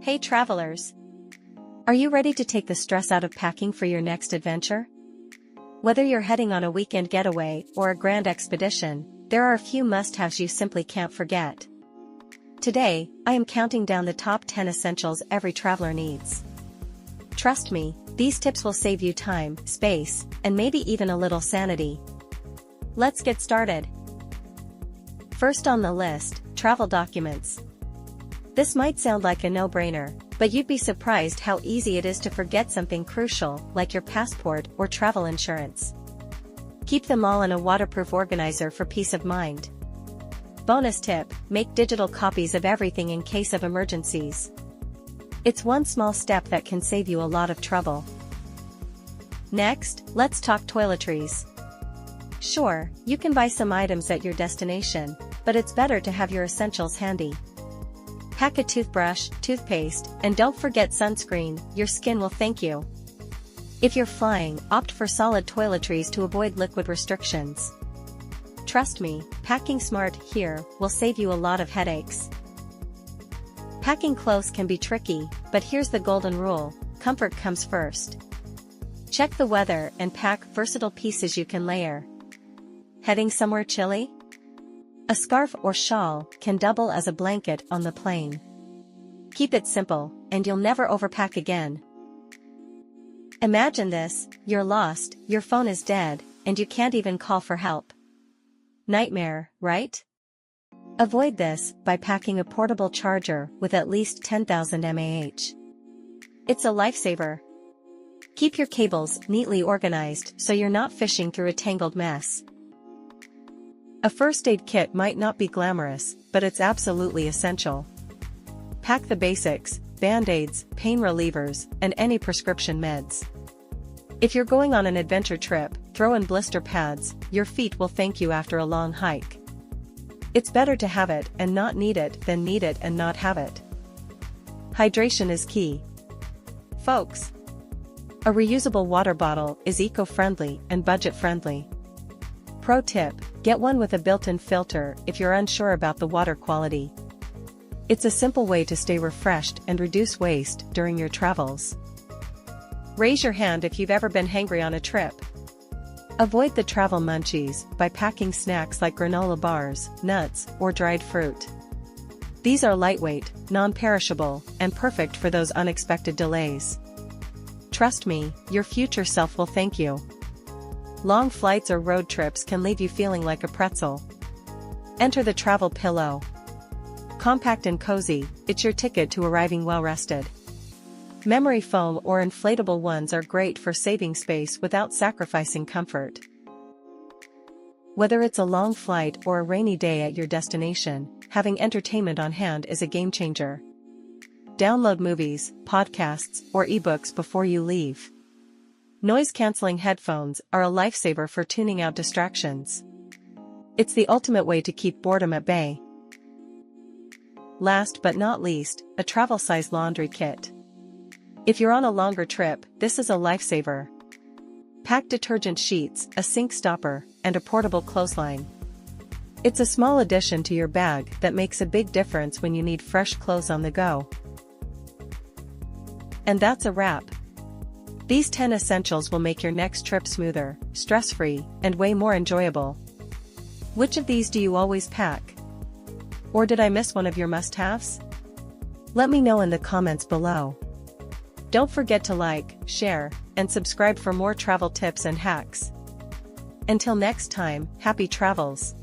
Hey travelers! Are you ready to take the stress out of packing for your next adventure? Whether you're heading on a weekend getaway or a grand expedition, there are a few must-haves you simply can't forget. Today, I am counting down the top 10 essentials every traveler needs. Trust me, these tips will save you time, space, and maybe even a little sanity. Let's get started. First on the list, travel documents. This might sound like a no-brainer, but you'd be surprised how easy it is to forget something crucial, like your passport or travel insurance. Keep them all in a waterproof organizer for peace of mind. Bonus tip: make digital copies of everything in case of emergencies. It's one small step that can save you a lot of trouble. Next, let's talk toiletries. Sure, you can buy some items at your destination, but it's better to have your essentials handy. Pack a toothbrush, toothpaste, and don't forget sunscreen, your skin will thank you. If you're flying, opt for solid toiletries to avoid liquid restrictions. Trust me, packing smart here will save you a lot of headaches. Packing close can be tricky, but here's the golden rule: comfort comes first. Check the weather and pack versatile pieces you can layer. Heading somewhere chilly? A scarf or shawl can double as a blanket on the plane. Keep it simple, and you'll never overpack again. Imagine this: you're lost, your phone is dead, and you can't even call for help. Nightmare, right? Avoid this by packing a portable charger with at least 10,000 mAh. It's a lifesaver. Keep your cables neatly organized so you're not fishing through a tangled mess. A first aid kit might not be glamorous, but it's absolutely essential. Pack the basics: band-aids, pain relievers, and any prescription meds. If you're going on an adventure trip, throw in blister pads, your feet will thank you after a long hike. It's better to have it and not need it than need it and not have it. Hydration is key, folks. A reusable water bottle is eco-friendly and budget-friendly. Pro tip: get one with a built-in filter if you're unsure about the water quality. It's a simple way to stay refreshed and reduce waste during your travels. Raise your hand if you've ever been hangry on a trip. Avoid the travel munchies by packing snacks like granola bars, nuts, or dried fruit. These are lightweight, non-perishable, and perfect for those unexpected delays. Trust me, your future self will thank you. Long flights or road trips can leave you feeling like a pretzel. Enter the travel pillow. Compact and cozy, it's your ticket to arriving well-rested. Memory foam or inflatable ones are great for saving space without sacrificing comfort. Whether it's a long flight or a rainy day at your destination, having entertainment on hand is a game-changer. Download movies, podcasts, or ebooks before you leave. Noise-canceling headphones are a lifesaver for tuning out distractions. It's the ultimate way to keep boredom at bay. Last but not least, a travel-size laundry kit. If you're on a longer trip, this is a lifesaver. Pack detergent sheets, a sink stopper, and a portable clothesline. It's a small addition to your bag that makes a big difference when you need fresh clothes on the go. And that's a wrap. These 10 essentials will make your next trip smoother, stress-free, and way more enjoyable. Which of these do you always pack? Or did I miss one of your must-haves? Let me know in the comments below. Don't forget to like, share, and subscribe for more travel tips and hacks. Until next time, happy travels!